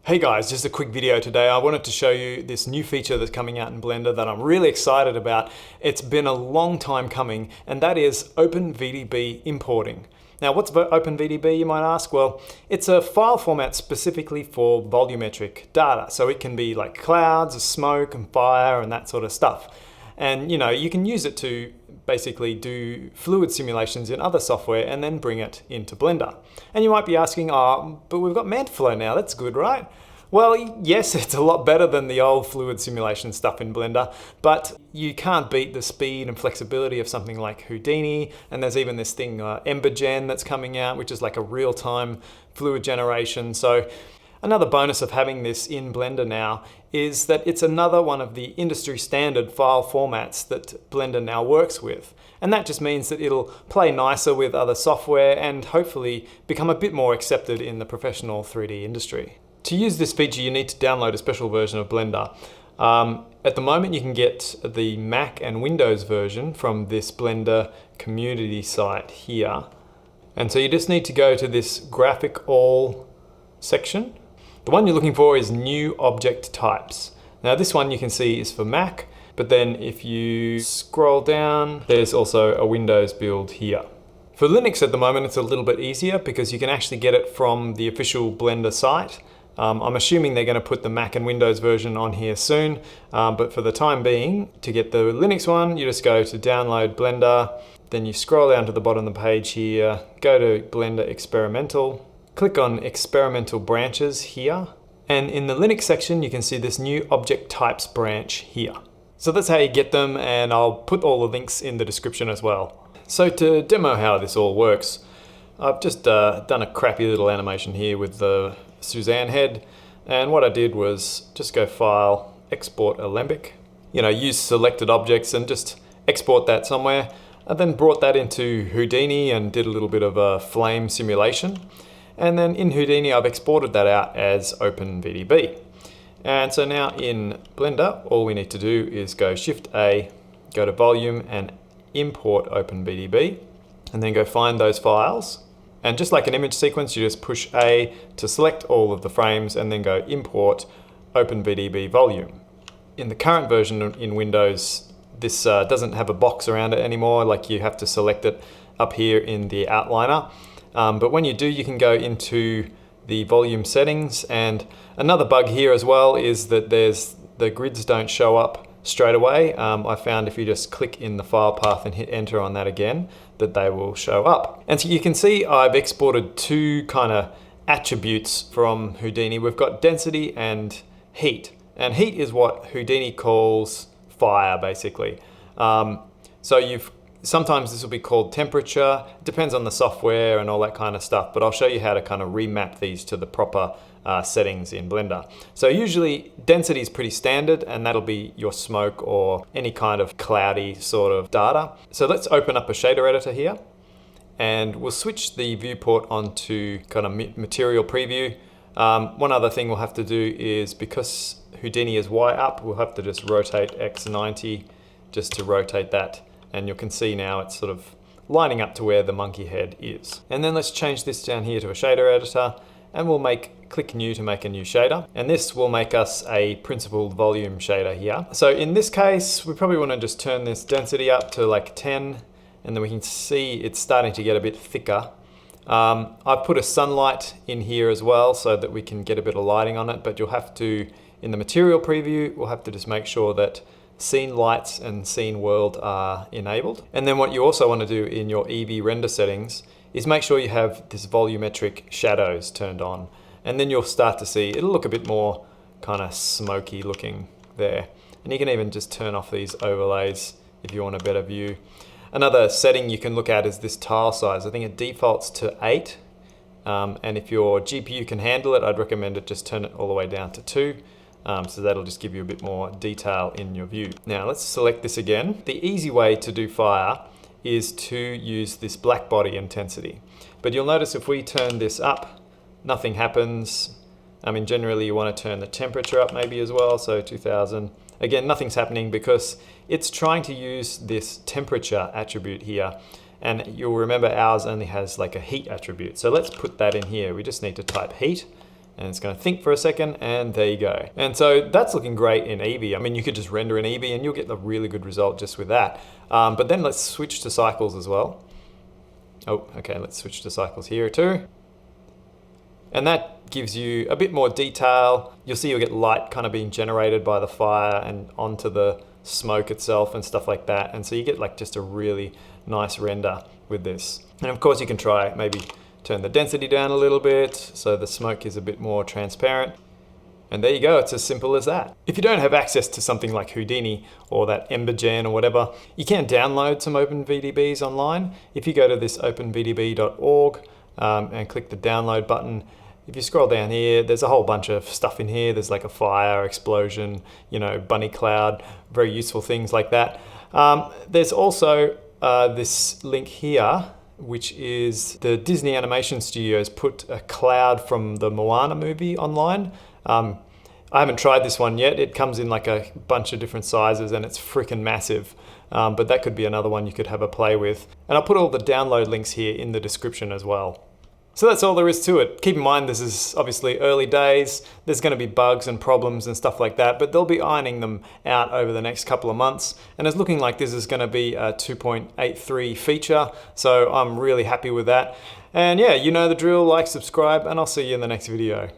Hey guys, just a quick video today. I wanted to show you this new feature that's coming out in Blender that I'm really excited about. It's been a long time coming, and that is Open VDB importing. Now, what's Open VDB, you might ask? Well, it's a file format specifically for volumetric data. So it can be like clouds, smoke, and fire, and that sort of stuff. And you can use it to basically do fluid simulations in other software and then bring it into Blender. And you might be asking, oh, but we've got Mantflow now, that's good, right? Well, yes, it's a lot better than the old fluid simulation stuff in Blender, but you can't beat the speed and flexibility of something like Houdini, and there's even this thing, EmberGen, that's coming out, which is like a real-time fluid generation. So another bonus of having this in Blender now is that it's another one of the industry standard file formats that Blender now works with. And that just means that it'll play nicer with other software and hopefully become a bit more accepted in the professional 3D industry. To use this feature, you need to download a special version of Blender. At the moment, you can get the Mac and Windows version from this Blender community site here. And so you just need to go to this Graphic All section. The one you're looking for is New Object Types. Now this one you can see is for Mac, but then if you scroll down, there's also a Windows build here. For Linux at the moment, it's a little bit easier because you can actually get it from the official Blender site. I'm assuming they're going to put the Mac and Windows version on here soon, but for the time being, to get the Linux one, you just go to Download Blender, then you scroll down to the bottom of the page here, go to Blender Experimental, click on Experimental Branches here, and in the Linux section, you can see this New Object Types branch here. So that's how you get them, and I'll put all the links in the description as well. So to demo how this all works, I've just done a crappy little animation here with the Suzanne head, and what I did was just go File, Export Alembic, use selected objects and just export that somewhere. I then brought that into Houdini and did a little bit of a flame simulation. And then in Houdini, I've exported that out as Open VDB. And so now in Blender, all we need to do is go Shift A, go to Volume and Import Open VDB, and then go find those files. And just like an image sequence, you just push A to select all of the frames and then go Import Open VDB Volume. In the current version in Windows, this doesn't have a box around it anymore, like you have to select it up here in the outliner. But when you do, you can go into the volume settings, and another bug here as well is that the grids don't show up straight away. I found if you just click in the file path and hit enter on that again, that they will show up. And so you can see I've exported two kind of attributes from Houdini. We've got density and heat. And heat is what Houdini calls fire, basically. Sometimes this will be called temperature. It depends on the software and all that kind of stuff, but I'll show you how to kind of remap these to the proper settings in Blender. So usually density is pretty standard, and that'll be your smoke or any kind of cloudy sort of data. So let's open up a shader editor here, and we'll switch the viewport onto kind of material preview. One other thing we'll have to do is, because Houdini is Y up, we'll have to just rotate X 90 just to rotate that. And you can see now it's sort of lining up to where the monkey head is. And then let's change this down here to a shader editor, and we'll click new to make a new shader. And this will make us a principled volume shader here. So in this case, we probably want to just turn this density up to like 10, and then we can see it's starting to get a bit thicker. I've put a sunlight in here as well so that we can get a bit of lighting on it, but you'll have to, in the material preview, we'll have to just make sure that scene lights and scene world are enabled. And then what you also want to do in your Eevee render settings is make sure you have this volumetric shadows turned on. And then you'll start to see, it'll look a bit more kind of smoky looking there. And you can even just turn off these overlays if you want a better view. Another setting you can look at is this tile size. I think it defaults to 8. And if your GPU can handle it, I'd recommend it just turn it all the way down to 2. So that'll just give you a bit more detail in your view. Now let's select this again. The easy way to do fire is to use this black body intensity. But you'll notice if we turn this up, nothing happens. I mean, generally you want to turn the temperature up maybe as well, so 2000. Again, nothing's happening because it's trying to use this temperature attribute here. And you'll remember ours only has like a heat attribute. So let's put that in here. We just need to type heat and it's going to think for a second, and there you go. And so that's looking great in Eevee. I mean, you could just render in Eevee and you'll get a really good result just with that. But then let's switch to cycles as well. Oh, okay, let's switch to cycles here too. And that gives you a bit more detail. You'll see you'll get light kind of being generated by the fire and onto the smoke itself and stuff like that. And so you get like just a really nice render with this. And of course you can try maybe turn the density down a little bit so the smoke is a bit more transparent. And there you go, it's as simple as that. If you don't have access to something like Houdini or that EmberGen or whatever, you can download some OpenVDBs online. If you go to this openvdb.org and click the download button, if you scroll down here, there's a whole bunch of stuff in here. There's like a fire, explosion, you know, bunny cloud, very useful things like that. There's also this link here, which is the Disney Animation Studios put a cloud from the Moana movie online. I haven't tried this one yet. It comes in like a bunch of different sizes and it's freaking massive. But that could be another one you could have a play with. And I'll put all the download links here in the description as well. So that's all there is to it. Keep in mind this is obviously early days. There's going to be bugs and problems and stuff like that, but they'll be ironing them out over the next couple of months. And it's looking like this is going to be a 2.83 feature. So I'm really happy with that. And yeah, you know the drill, like, subscribe, and I'll see you in the next video.